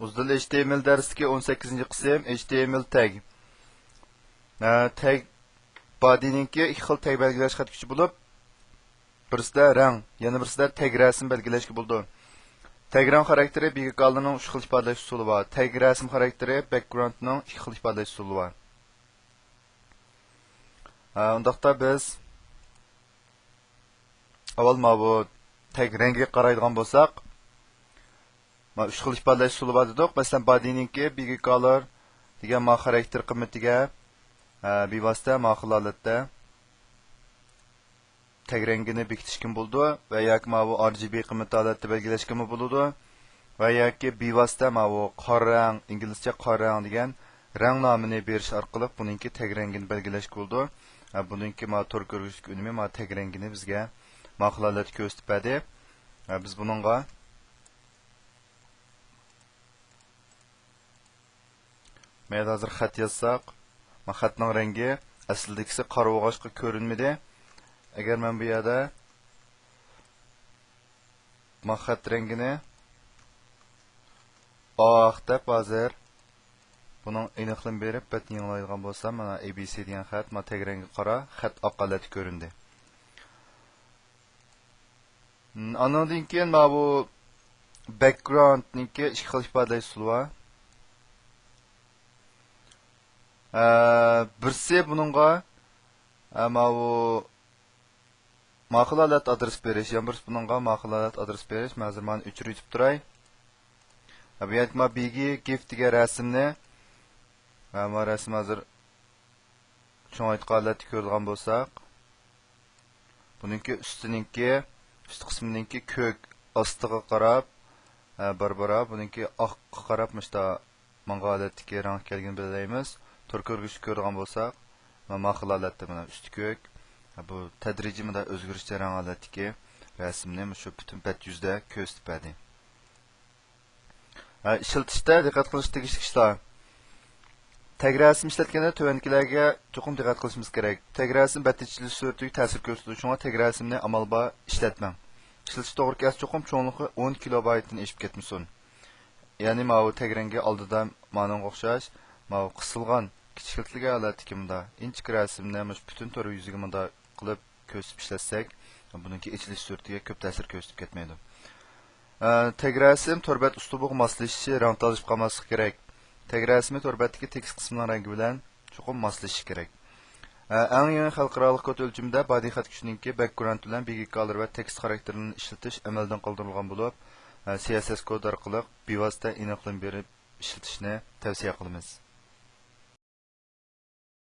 Uzdil HTML darsidagi 18-ci qism HTML tag. Tag body'ninki ikki xil tag belgilash xat kuchi bo'lib, birisida rang, yana birisida tag rasm belgilashga bo'ldi. Tag rang xarakteri big qoldining 3 xil ifodalash usuli bor. Tag rasm xarakteri backgroundning 2 xil ifodalash usuli bor. Undaqda biz avval bu tag rangiga qaraydigan bo'lsak, 3 xil ifodalash usuli bor dedik. Masalan, body'ninki big color degan xarakter qiymatiga bevosita ma'qul holatda tag rangini bekitishga bo'ldi va yoki bu RGB qiymat holatda belgilashga bo'ladi va yoki bevosita bu qora rang, inglizcha qora rang degan rang nomini berish orqali buningki tag rangini belgilashga bo'ldi. Buningki tor ko'rgizishga unumi tag rangini bizga ma'qul holatda ko'rsatib berdi. Biz buningga men hozir xat yazsak, xatning rangi aslidagisi qora o'g'ashqa ko'rinmadi. Agar men bu yerda xat rangini oq deb hozir buning aniqlik berib batni yanglaydigan bo'lsam, mana ABC degan xat tag rangi qora, xat oq holatda ko'rindi. Andan keyin bu backgroundniki ikki xil ifodalash usuli bor. Birisi buningga bu ma'qul holat adres berish, yana birisi buningga ma'qul holat adres berish. Men hozir mana o'chirib turay. Bu yerda bigi gif degan rasmni mana rasm hozir cho'nqaytgan holatda ko'radigan bo'lsak, buningki ustininki, üst qismininki ko'k ostiga qarab, barbara buningki oqqa qarab mishta manga holatdagi rang kelgan bilaymiz. Tor ko'rgich ko'rgan bo'lsak, ma'qul holatda mana üst ko'k, bu tadrijiy o'zgarish jarayoni holatdagi rasmni shu butun bat yuzda ko'rsatib berdi. Ishlatishda diqqat qilish tegishli ishlar. Tag rasm ishlatganda tovankilarga cho'qim diqqat qilishimiz kerak. Tag rasm bat ichilish suratiga ta'sir ko'rsatadi. Shunga tag rasmni amal bar ishlatmang. Ishlatish to'g'ri kelsa cho'qim cho'nligi 10 kilobaytdan oshib ketmasin. Ya'ni bu tag rangi oldida ma'noga o'xshash, qisilgan kichikliklar holatdagi inchik rasmni butun tor yuziga qilib ko'rsatib ishlatsak, buningki ichilish suratiga ko'p ta'sir ko'rsatib ketmaydi. Tag rasm torbat uslubiga moslashishi, rang tanlashib qolmasligi kerak. Tag rasmi torbatdagi tekst qismining rangi bilan cho'qim moslashishi kerak. Eng yangi xalqaro kod o'lchimida body xat kuchininki background bilan big color va tekst xarakterini ishlatish amaldan qoldirilgan bo'lib, CSS kod orqali bevosita aniqlik berib ishlatishni tavsiya qilamiz.